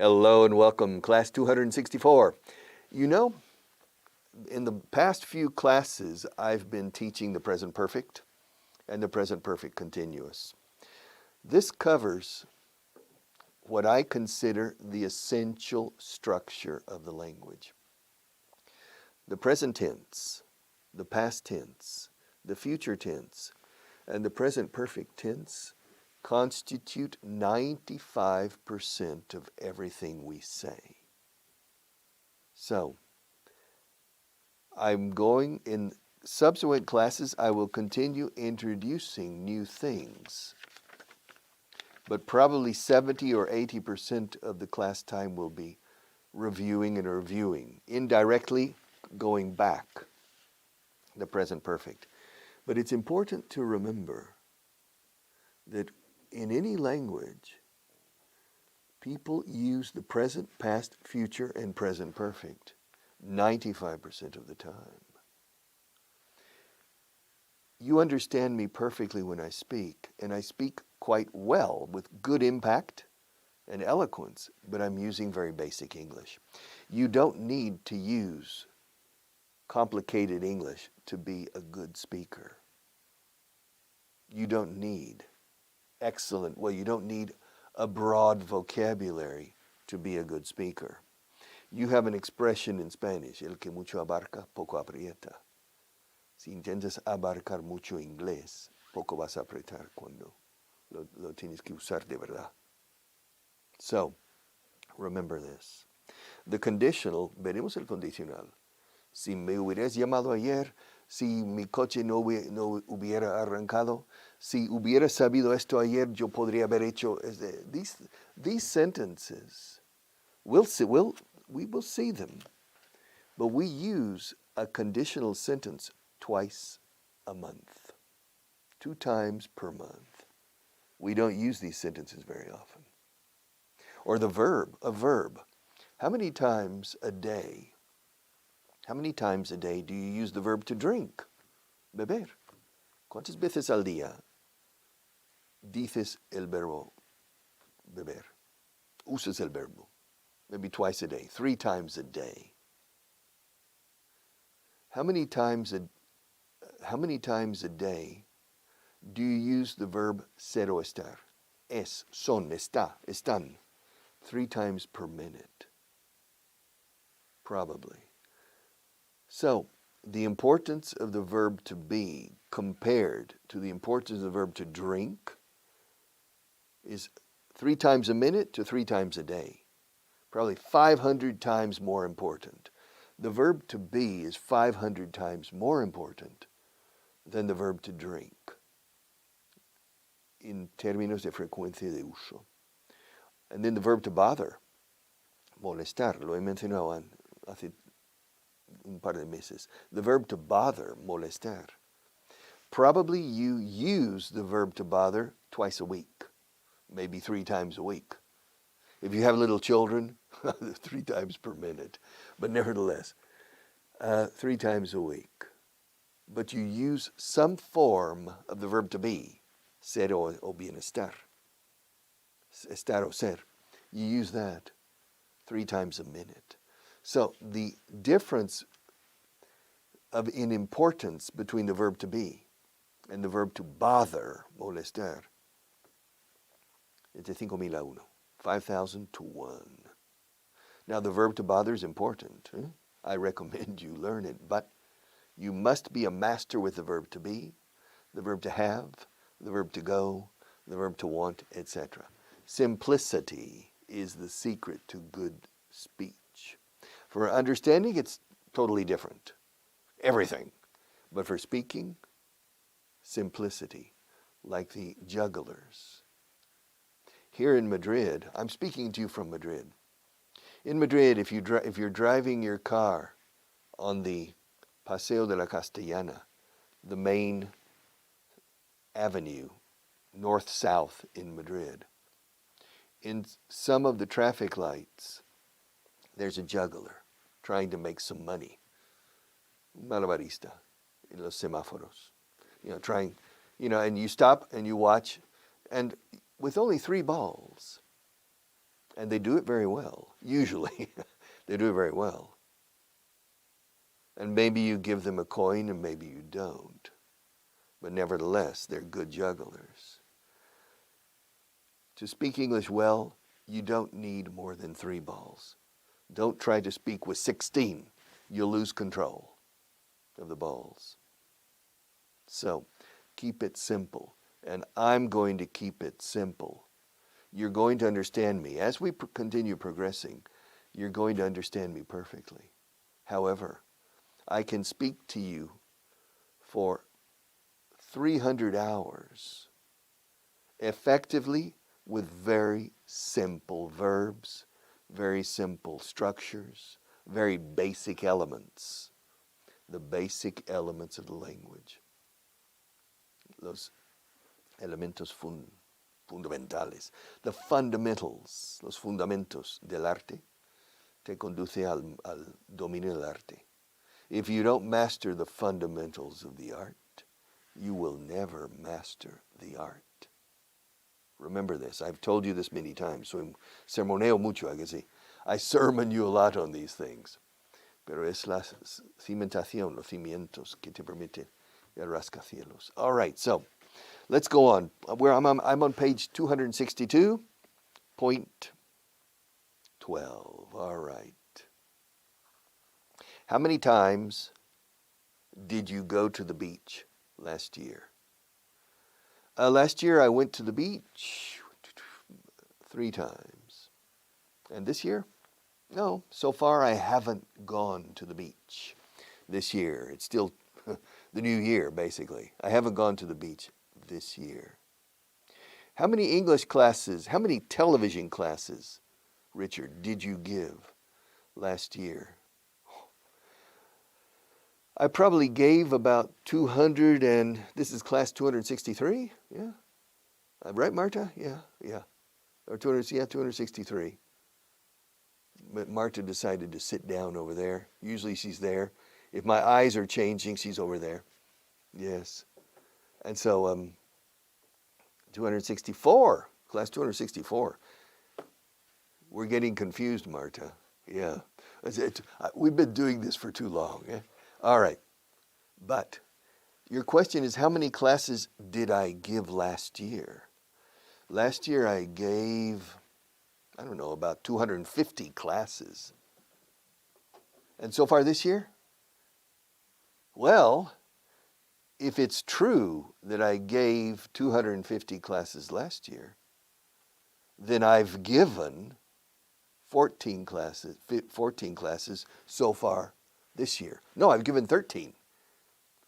Hello and welcome, class 264. You know, in the past few classes, I've been teaching the present perfect and the present perfect continuous. This covers what I consider the essential structure of the language. The present tense, the past tense, the future tense, and the present perfect tense constitute 95% of everything we say. So, in subsequent classes, I will continue introducing new things, but probably 70 or 80% of the class time will be reviewing and reviewing, indirectly going back the present perfect. But it's important to remember that in any language, people use the present, past, future, and present perfect 95% of the time. You understand me perfectly when I speak, and I speak quite well with good impact and eloquence, but I'm using very basic English. You don't need to use complicated English to be a good speaker. You don't need you don't need a broad vocabulary to be a good speaker. You have an expression in Spanish, el que mucho abarca, poco aprieta. Si intentas abarcar mucho inglés, poco vas a apretar cuando lo tienes que usar de verdad. So, remember this. The conditional, veremos el condicional. Si me hubieras llamado ayer, si mi coche no hubiera arrancado, si hubiera sabido esto ayer, yo podría haber hecho. These sentences, we will see them, but we use a conditional sentence twice a month, 2 times per month. We don't use these sentences very often. Or the verb, a verb. How many times a day do you use the verb to drink? Beber. ¿Cuántas veces al día dices el verbo beber? Usas el verbo. Maybe twice a day, 3 times a day. How many times a day do you use the verb ser o estar? Es, son, está, están. 3 times per minute. Probably. So, the importance of the verb to be compared to the importance of the verb to drink is 3 times a minute to 3 times a day. Probably 500 times more important. The verb to be is 500 times more important than the verb to drink in términos de frecuencia de uso. And then the verb to bother, molestar, lo he mencionado hace un par de meses. The verb to bother, molestar. Probably you use the verb to bother twice a week, maybe 3 times a week. If you have little children, 3 times per minute. But nevertheless, 3 times a week. But you use some form of the verb to be, ser o bienestar, estar o ser. You use that 3 times a minute. So the difference in importance between the verb to be and the verb to bother, molestar, es de 5,000 a 1, 5,000 to 1. Now the verb to bother is important. I recommend you learn it, but you must be a master with the verb to be, the verb to have, the verb to go, the verb to want, etc. Simplicity is the secret to good speech. For understanding, it's totally different. Everything. But for speaking, simplicity, like the jugglers. Here in Madrid, I'm speaking to you from Madrid. In Madrid, if you're driving your car on the Paseo de la Castellana, the main avenue, north-south in Madrid, in some of the traffic lights, there's a juggler trying to make some money. Malabarista in los semáforos. And you stop and you watch, and with only 3 balls, And they do it very well, usually. They do it very well. And maybe you give them a coin and maybe you don't. But nevertheless, they're good jugglers. To speak English well, you don't need more than 3 balls. Don't try to speak with 16. You'll lose control of the balls. So, keep it simple. And I'm going to keep it simple. You're going to understand me. As we continue progressing, you're going to understand me perfectly. However, I can speak to you for 300 hours effectively with very simple verbs, very simple structures, very basic elements, the basic elements of the language. Los elementos fundamentales, the fundamentals, los fundamentos del arte, te conduce al dominio del arte. If you don't master the fundamentals of the art, you will never master the art. Remember this. I've told you this many times. So sermoneo mucho, I can see. I sermon you a lot on these things. Pero es la cimentación, los cimientos que te permite el rascacielos. All right, so let's go on. I'm on page 262.12. All right. How many times did you go to the beach last year? Last year I went to the beach 3 times. And this year? No, so far I haven't gone to the beach this year. It's still the new year, basically. I haven't gone to the beach this year. How many English classes, how many television classes, Richard, did you give last year? I probably gave about 200, and this is class 263, yeah? Right, Marta? Yeah. Or 263. But Marta decided to sit down over there. Usually she's there. If my eyes are changing, she's over there. Yes. And so 264, class 264. We're getting confused, Marta. Yeah. We've been doing this for too long. Yeah? All right. But your question is, how many classes did I give last year? Last year I gave, I don't know, about 250 classes. And so far this year? Well, if it's true that I gave 250 classes last year, then I've given 14 classes so far this year. No, I've given 13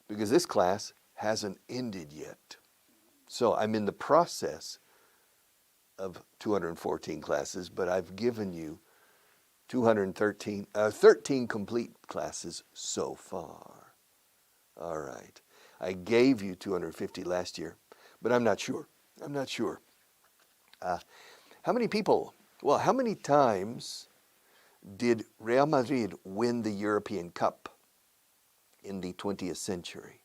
because this class hasn't ended yet. So I'm in the process of 214 classes, but I've given you 13 complete classes so far. All right. I gave you 250 last year, but I'm not sure. How many people, how many times did Real Madrid win the European Cup in the 20th century?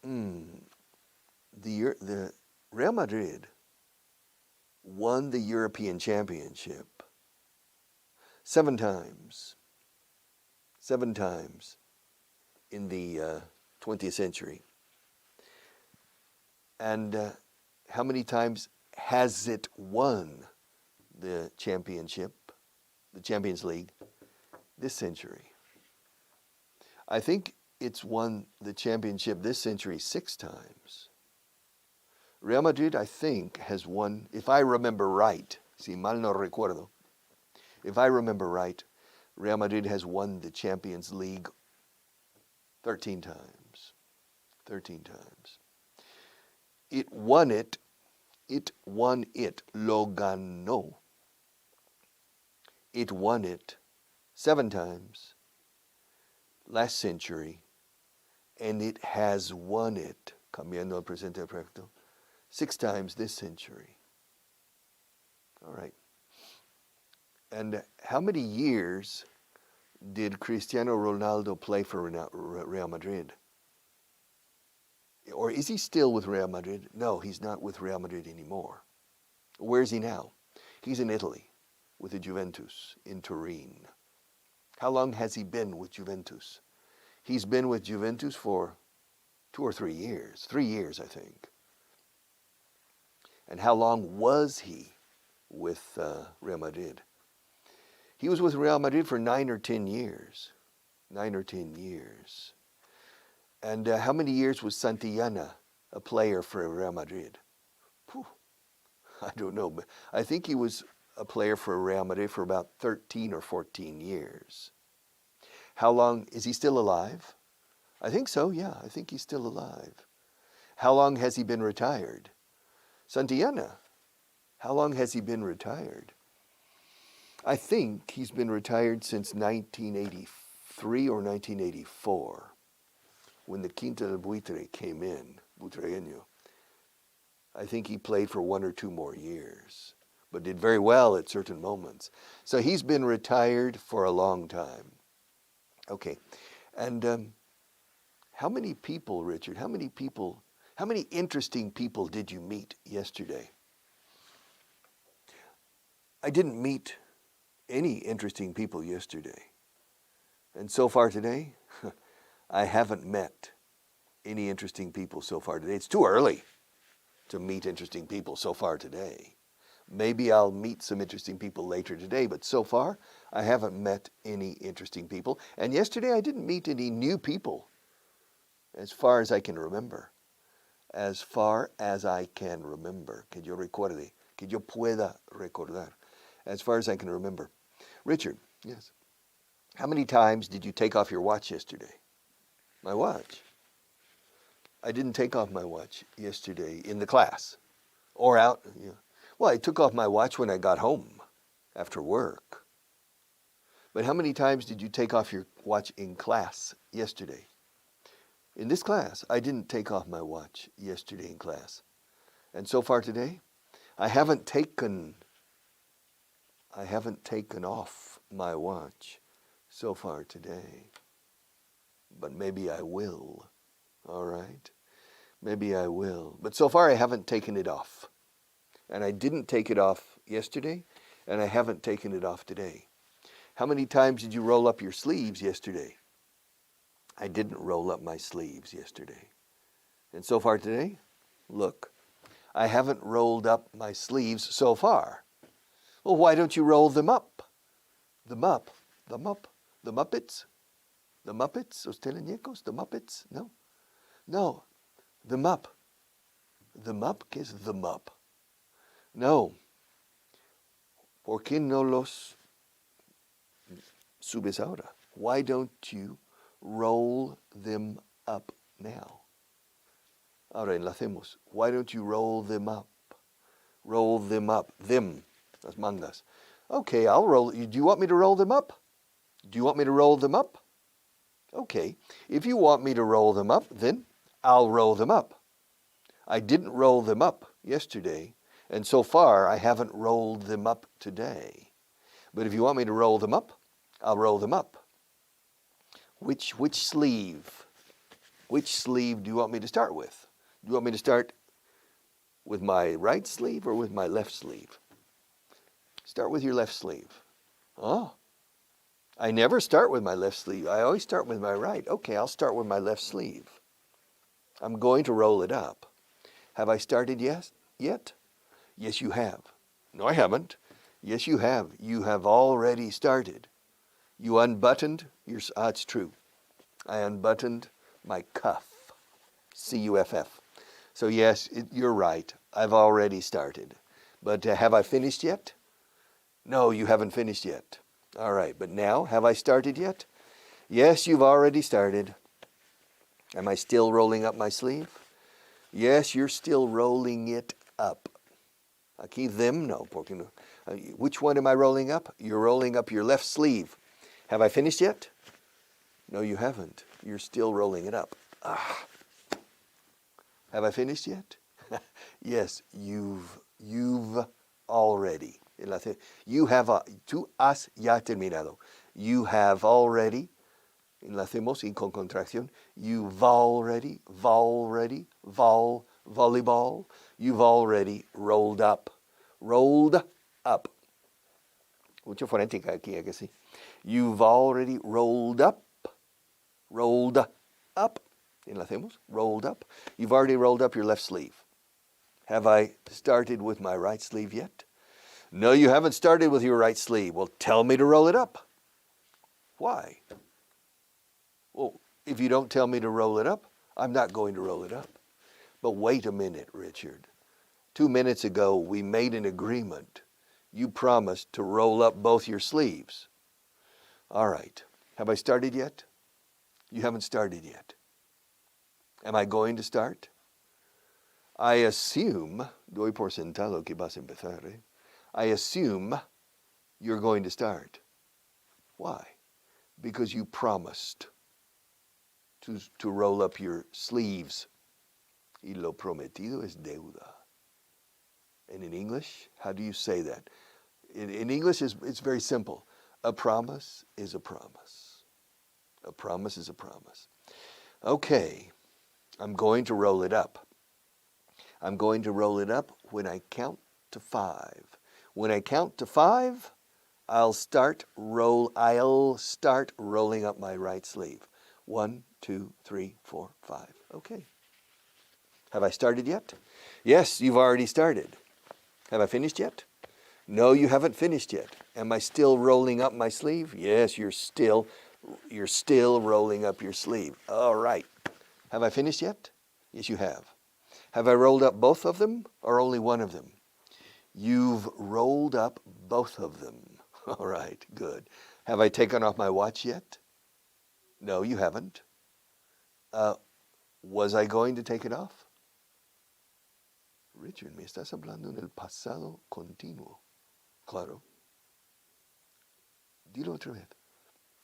The Real Madrid won the European Championship 7 times. 7 times in the 20th century. And how many times has it won the championship, the Champions League, this century? I think it's won the championship this century 6 times. Real Madrid, I think, has won, if I remember right, si mal no recuerdo, if I remember right, Real Madrid has won the Champions League 13 times. 13 times. It won it, lo ganó. It won it 7 times last century, and it has won it, cambiando el presente al perfecto, 6 times this century. All right. And how many years did Cristiano Ronaldo play for Real Madrid? Or is he still with Real Madrid? No, he's not with Real Madrid anymore. Where is he now? He's in Italy with the Juventus in Turin. How long has he been with Juventus? He's been with Juventus for 2 or 3 years. 3 years, I think. And how long was he with Real Madrid? He was with Real Madrid for 9 or 10 years. 9 or 10 years. And how many years was Santillana a player for Real Madrid? Whew, I don't know, but I think he was a player for Real Madrid for about 13 or 14 years. How long, is he still alive? I think so, yeah, I think he's still alive. How long has he been retired? Santillana, how long has he been retired? I think he's been retired since 1983 or 1984, when the Quinta del Buitre came in, Butreño. I think he played for 1 or 2 more years, but did very well at certain moments. So he's been retired for a long time. Okay, and how many people, Richard, how many interesting people did you meet yesterday? I didn't meet any interesting people yesterday. And so far today, I haven't met any interesting people so far today. It's too early to meet interesting people so far today. Maybe I'll meet some interesting people later today, but so far I haven't met any interesting people. And yesterday I didn't meet any new people, as far as I can remember. As far as I can remember. Que yo recuerde. Que yo pueda recordar. As far as I can remember. Richard, yes. How many times did you take off your watch yesterday? My watch? I didn't take off my watch yesterday in the class. Or out. Yeah. Well, I took off my watch when I got home after work. But how many times did you take off your watch in class yesterday? In this class, I didn't take off my watch yesterday in class. And so far today, I haven't taken off my watch so far today. But maybe I will. All right? Maybe I will. But so far I haven't taken it off. And I didn't take it off yesterday, and I haven't taken it off today. How many times did you roll up your sleeves yesterday? I didn't roll up my sleeves yesterday. And so far today, look, I haven't rolled up my sleeves so far. Well, why don't you roll them up? The Muppets? The Muppets? Los teleñecos? The Muppets? No? No. The Mupp. The Mupp? ¿Qué es the Mupp? No. ¿Por qué no los subes ahora? Why don't you roll them up now? Ahora enlacemos. Why don't you roll them up? Roll them up. Them. Las mangas. Okay, I'll roll. Do you want me to roll them up? Do you want me to roll them up? Okay. If you want me to roll them up, then I'll roll them up. I didn't roll them up yesterday, and so far I haven't rolled them up today. But if you want me to roll them up, I'll roll them up. Which sleeve? Which sleeve do you want me to start with? Do you want me to start with my right sleeve or with my left sleeve? Start with your left sleeve. Oh, I never start with my left sleeve. I always start with my right. Okay, I'll start with my left sleeve. I'm going to roll it up. Have I started yet? Yes, you have. No, I haven't. Yes, you have. You have already started. You unbuttoned your... it's true. I unbuttoned my cuff. C-U-F-F. So yes, you're right. I've already started. But have I finished yet? No, you haven't finished yet. All right, but now, have I started yet? Yes, you've already started. Am I still rolling up my sleeve? Yes, you're still rolling it up. Aquí them, no. Porque no. Which one am I rolling up? You're rolling up your left sleeve. Have I finished yet? No, you haven't. You're still rolling it up. Ah. Have I finished yet? Yes, you've already. You have, tú has ya terminado. You have already, enlacemos y con contracción. You've already, volleyball. You've already rolled up Rolled up. Mucha fonética aquí, ¿a que sí? You've already rolled up. Rolled up. Enlacemos. Rolled up. You've already rolled up your left sleeve. Have I started with my right sleeve yet? No, you haven't started with your right sleeve. Well, tell me to roll it up. Why? Well, if you don't tell me to roll it up, I'm not going to roll it up. But wait a minute, Richard. 2 minutes ago, we made an agreement. You promised to roll up both your sleeves. All right. Have I started yet? You haven't started yet. Am I going to start? I assume, doy por sentado que vas a empezar, eh? I assume you're going to start. Why? Because you promised to roll up your sleeves. Y lo prometido es deuda. And in English, how do you say that? In English, it's very simple. A promise is a promise. A promise is a promise. Okay, I'm going to roll it up. I'm going to roll it up when I count to 5. When I count to 5, I'll start rolling up my right sleeve. 1, 2, 3, 4, 5. Okay. Have I started yet? Yes, you've already started. Have I finished yet? No, you haven't finished yet. Am I still rolling up my sleeve? Yes, you're still rolling up your sleeve. All right. Have I finished yet? Yes, you have. Have I rolled up both of them or only one of them? You've rolled up both of them. All right, good. Have I taken off my watch yet? No, you haven't. Was I going to take it off? Richard, me estás hablando en el pasado continuo. Claro. Dilo otra vez.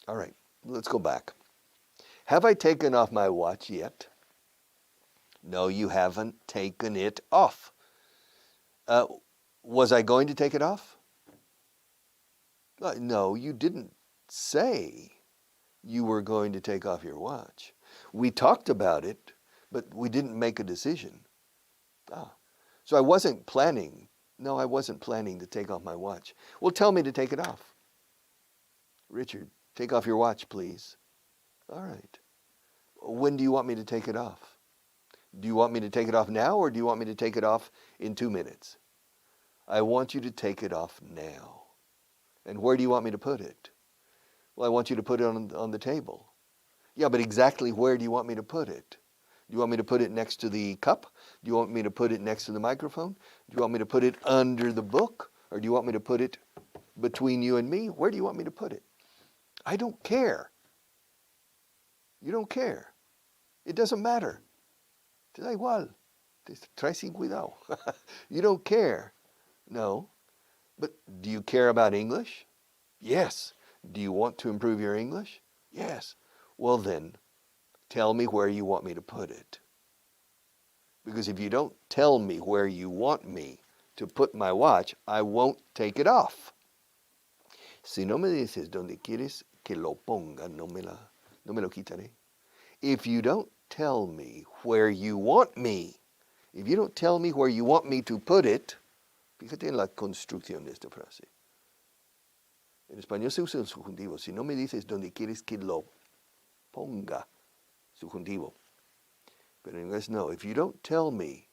All right, let's go back. Have I taken off my watch yet? No, you haven't taken it off. Was I going to take it off? No, you didn't say you were going to take off your watch. We talked about it, but we didn't make a decision. So I wasn't planning. No, I wasn't planning to take off my watch. Well, tell me to take it off. Richard, take off your watch, please. All right. When do you want me to take it off? Do you want me to take it off now, or do you want me to take it off in 2 minutes? I want you to take it off now. And where do you want me to put it? Well, I want you to put it on the table. Yeah, but exactly where do you want me to put it? Do you want me to put it next to the cup? Do you want me to put it next to the microphone? Do you want me to put it under the book? Or do you want me to put it between you and me? Where do you want me to put it? I don't care. You don't care. It doesn't matter. Te da igual. Te trae sin cuidado. You don't care. No. But do you care about English? Yes. Do you want to improve your English? Yes. Well then, tell me where you want me to put it. Because if you don't tell me where you want me to put my watch, I won't take it off. Si no me dices donde quieres que lo ponga, no me lo quitaré. If you don't tell me where you want me, if you don't tell me where you want me to put it, fíjate en la construcción de esta frase. En español se usa el subjuntivo. Si no me dices donde quieres que lo ponga, subjuntivo. Pero en inglés no. If you don't tell me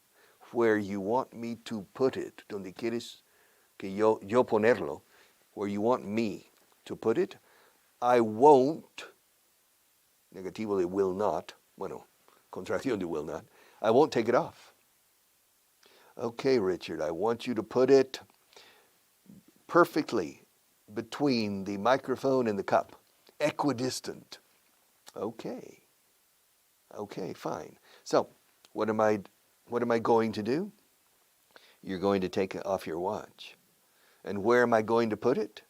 where you want me to put it, donde quieres que yo ponerlo, where you want me to put it, I won't, negativo de will not, bueno, contracción de will not, I won't take it off. Okay, Richard, I want you to put it perfectly between the microphone and the cup, equidistant. Okay. Okay, fine. So, what am I going to do? You're going to take off your watch. And where am I going to put it?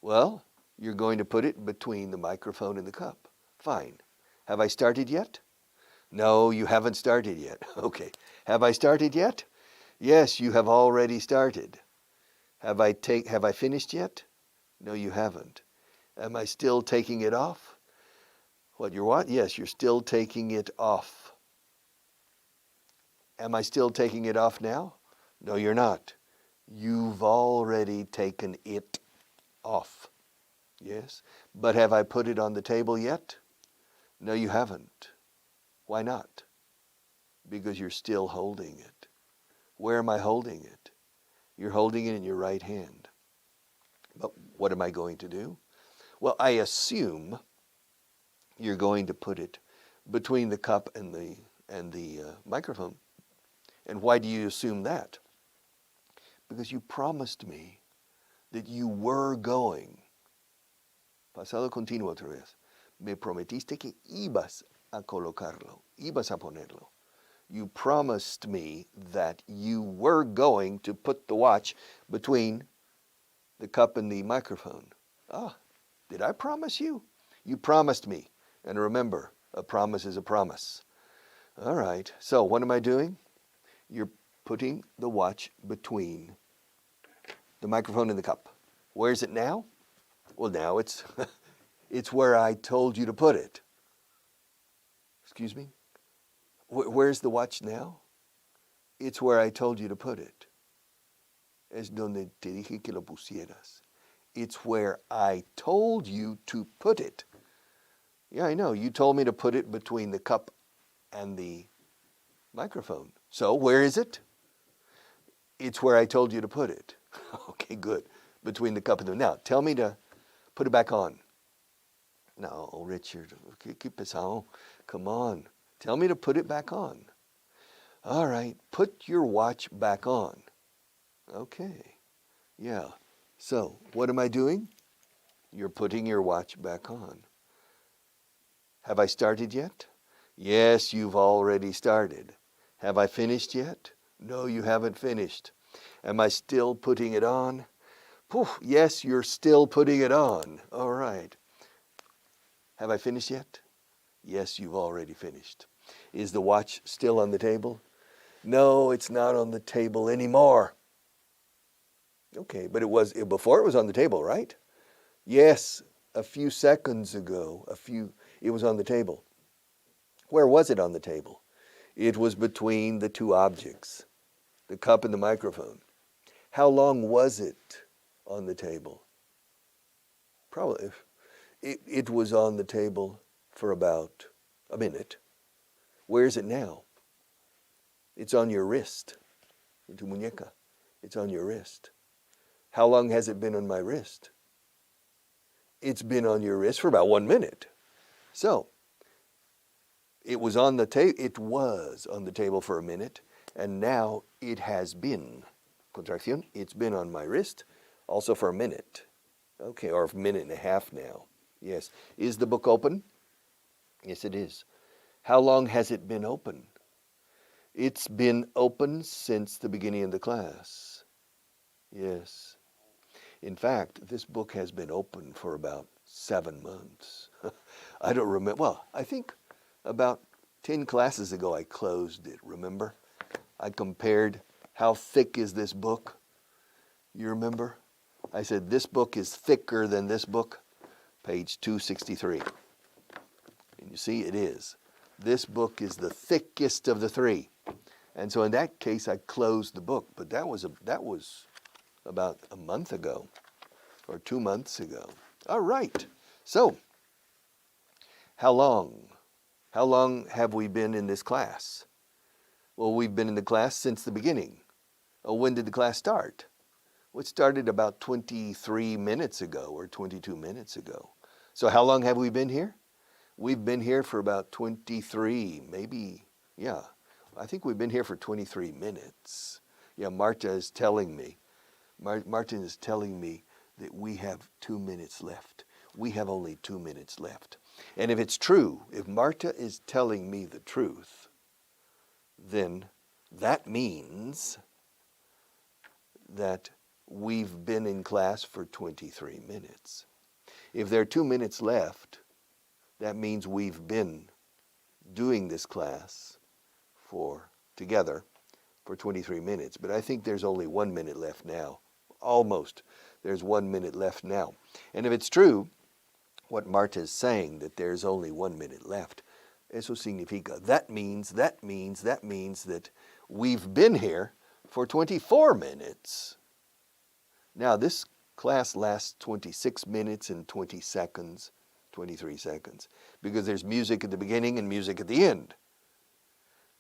Well, you're going to put it between the microphone and the cup. Fine. Have I started yet? No, you haven't started yet. Okay. Have I started yet? Yes, you have already started. Have I finished yet? No, you haven't. Am I still taking it off? You're what? Yes, you're still taking it off. Am I still taking it off now? No, you're not. You've already taken it off. Yes? But have I put it on the table yet? No, you haven't. Why not? Because you're still holding it. Where am I holding it? You're holding it in your right hand. But what am I going to do? Well, I assume you're going to put it between the cup and the microphone. And why do you assume that? Because you promised me that you were going. Pasado continuo otra vez. Me prometiste que ibas a colocarlo, ibas a ponerlo. You promised me that you were going to put the watch between the cup and the microphone. Ah, did I promise you? You promised me. And remember, a promise is a promise. All right, so what am I doing? You're putting the watch between the microphone and the cup. Where is it now? Well, now it's it's where I told you to put it. Excuse me? Where's the watch now? It's where I told you to put it. Es donde te dije que lo pusieras. It's where I told you to put it. Yeah, I know. You told me to put it between the cup and the microphone. So where is it? It's where I told you to put it. Okay, good. Between the cup and the... Now, tell me to put it back on. No, Richard, qué pesado. Come on. Tell me to put it back on. All right, put your watch back on. Okay, yeah. So, what am I doing? You're putting your watch back on. Have I started yet? Yes, you've already started. Have I finished yet? No, you haven't finished. Am I still putting it on? Poof, yes, you're still putting it on. All right. Have I finished yet? Yes, you've already finished. Is the watch still on the table? No, it's not on the table anymore. Okay, but before it was on the table, right? Yes, a few seconds ago, it was on the table. Where was it on the table? It was between the two objects, the cup and the microphone. How long was it on the table? Probably, it was on the table for about a minute. Where is it now? It's on your wrist. En tu muñeca. It's on your wrist. How long has it been on my wrist? It's been on your wrist for about 1 minute. So, it was on the table for a minute, and now it has been. Contracción, it's been on my wrist also for a minute. Okay, or a minute and a half now. Yes. Is the book open? Yes, it is. How long has it been open? It's been open since the beginning of the class. Yes. In fact, this book has been open for about 7 months. I don't remember. Well, I think about 10 classes ago I closed it, remember? I compared how thick is this book. You remember? I said this book is thicker than this book. Page 263. And you see it is. This book is the thickest of the three. And so in that case I closed the book, but that was about a month ago or 2 months ago. All right. So, how long? How long have we been in this class? Well, we've been in the class since the beginning. Oh, when did the class start? Well, it started about 23 minutes ago or 22 minutes ago. So how long have we been here? We've been here for about 23, maybe, yeah. I think we've been here for 23 minutes. Yeah, Marta is telling me. Martin is telling me that we have 2 minutes left. We have only 2 minutes left. And if it's true, if Marta is telling me the truth, then that means that we've been in class for 23 minutes. If there are 2 minutes left, that means we've been doing this class together for 23 minutes. But I think there's only 1 minute left now. Almost. There's 1 minute left now. And if it's true, what Marta is saying, that there's only 1 minute left, eso significa, that means that we've been here for 24 minutes. Now this class lasts 26 minutes and 20 seconds, 23 seconds, because there's music at the beginning and music at the end.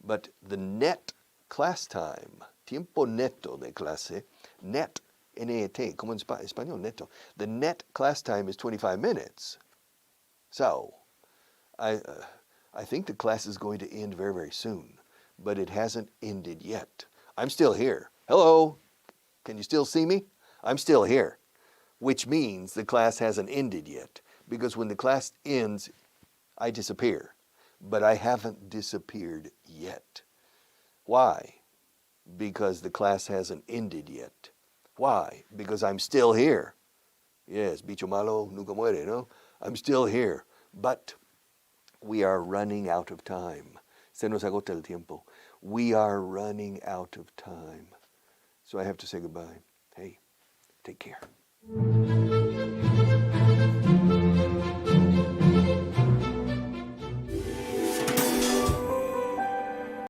But the net class time, tiempo neto de clase, net, N-E-T, como en español, neto. The net class time is 25 minutes. So, I think the class is going to end very, very soon, but it hasn't ended yet. I'm still here. Hello, can you still see me? I'm still here, which means the class hasn't ended yet, because when the class ends, I disappear, but I haven't disappeared yet. Why? Because the class hasn't ended yet. Why? Because I'm still here. Yes, bicho malo nunca muere, no? I'm still here, but we are running out of time. Se nos agota el tiempo. We are running out of time. So I have to say goodbye. Hey, take care.